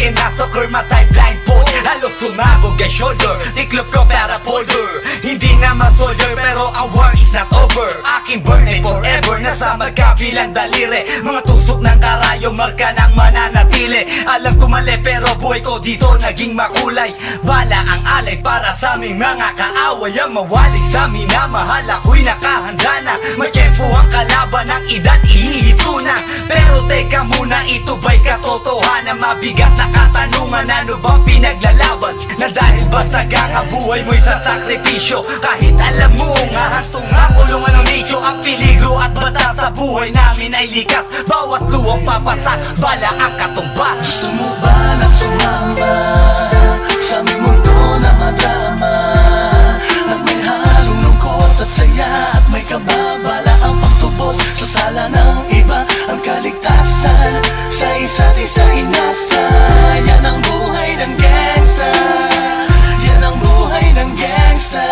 kinasokor, matay blindfold. Halos sumabog ang shoulder, tiklop ko para folder. Hindi na masolder pero ang war is not over. Aking burn ay forever, nasa magkabilang daliri. Mga tusok ng karayo, marka ng mananatili. Alam ko mali pero buhay ko dito naging makulay. Bala ang alay para sa aming mga kaaway. Ang mawalik sa minamahal, ako'y nakahanda na. May tempo ang kalaban ng edad, ihihito na. Pero teka muna, ito ba'y katotohanan? Mabigat na katanungan, ano bang pinaglalaban? Na dahil basag ang buhay mo'y sa sakripisyo. Kahit alam mo nga hastong ang kulungan ng nicho. Ang peligro at bata sa buhay namin ay likas. Bawat luwang papasak, bala ang katumba. Gusto mo ba na sumama sa aming mundo na madrama? Na may halong lungkot at saya at may kababala ang pagtubos sa sala ng iba. Ang kaligtasan sa isa't isa inasa. Yan ang buhay ng gangsta. Yan ang buhay ng gangsta.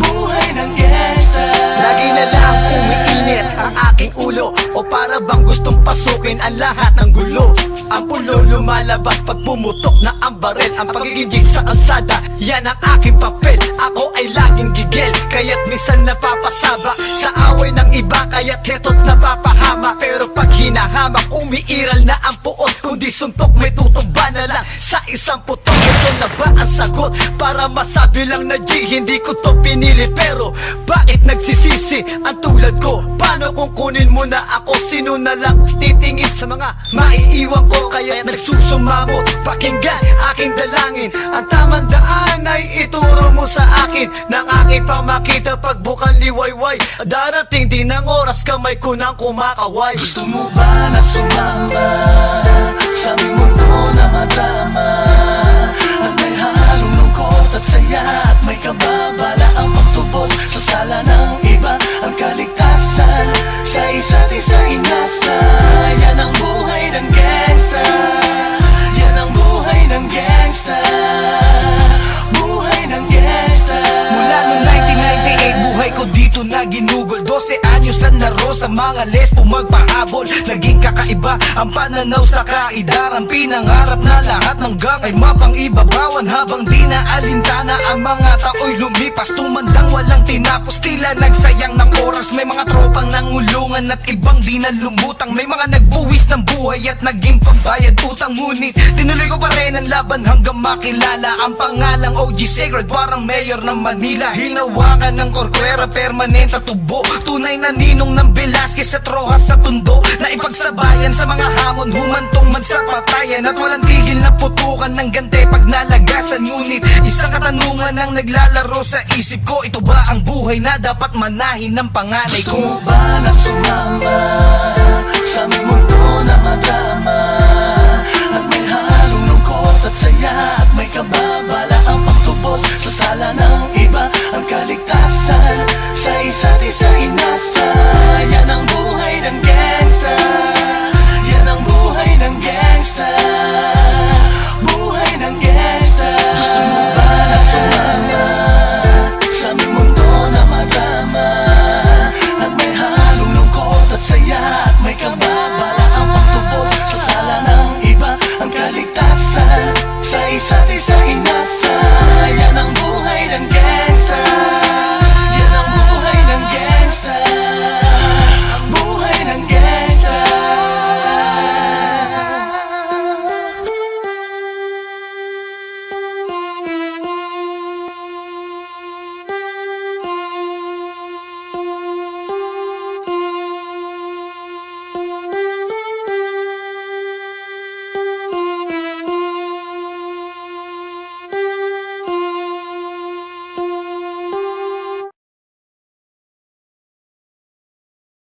Buhay ng gangsta. Lagi na lang umiinit ang aking ulo, o para bang gustong pasukin ang lahat ng gulo. Ang pulo lumalabas pag pumutok na ang barel. Ang pagiging sa kalsada, yan ang aking papel. Ako ay laging gigil, kaya't minsan napapasaba sa away ng iba, kaya't heto't napapahama. Pero pag hinahamak, umiiral na ang puot. Kundi suntok, may tutumba na lang sa isang putok. Ito na ba ang sagot? Para masabi lang na G, hindi ko to pinili. Pero bakit nagsisisi ang tulad ko? Paano kung kunin mo na ako? Sino na lang titingin sa mga maiiwan ko? Kaya nagsusumamo, pakinggan aking dalangin. Ang tamang daan ay ituro mo sa akin. Nang aking pamakita pagbukan liwayway. Darating din ang oras, kamay ko nang kumakaway. Gusto mo ba na sumama sa aming mundo na madrama? Na may halong lungkot at saya at may kababala ang pagtubos sa sala ng iba. Ang kaligtasan sa isa't isa inasa. Yan ang buhay ng gangsta. Yan ang buhay ng gangsta. Buhay ng gangsta. Mula noong 1998, buhay ko dito na ginugol. 12 anyos ang naro sa mga lesbo magpahabol. Naging kakaiba ang pananaw sa kaidaran. Pinangarap na lahat ng gang ay mapang-ibabawan. Habang di na alintana ang mga tao'y lumipas. Tumandang walang tinapos, tila nagsayang ng oras. May mga tropang nangulungan at ibang di na lumutang. May mga nagbuwis ng buhay at naging pambayad utang. Ngunit tinuloy ko pa rin ang laban hanggang makilala ang pangalang OG Sacred, parang mayor ng Manila. Hinawakan ng korkwera, permanent at tubo. Tunay na ninong ng Velasquez at Rojas sa tundo. Na ipagsabayan sa mga hamon, humantong man sa patayan. At walang tigil na putukan ng gante pag nalagasan. Ngunit isang katanungan ang naglalaro sa isip ko. Ito ba ang buhay na dapat manahin ng panganay Gusto mo ko? ba na sumama sa aming mundo na madrama? Na may halong lungkot at saya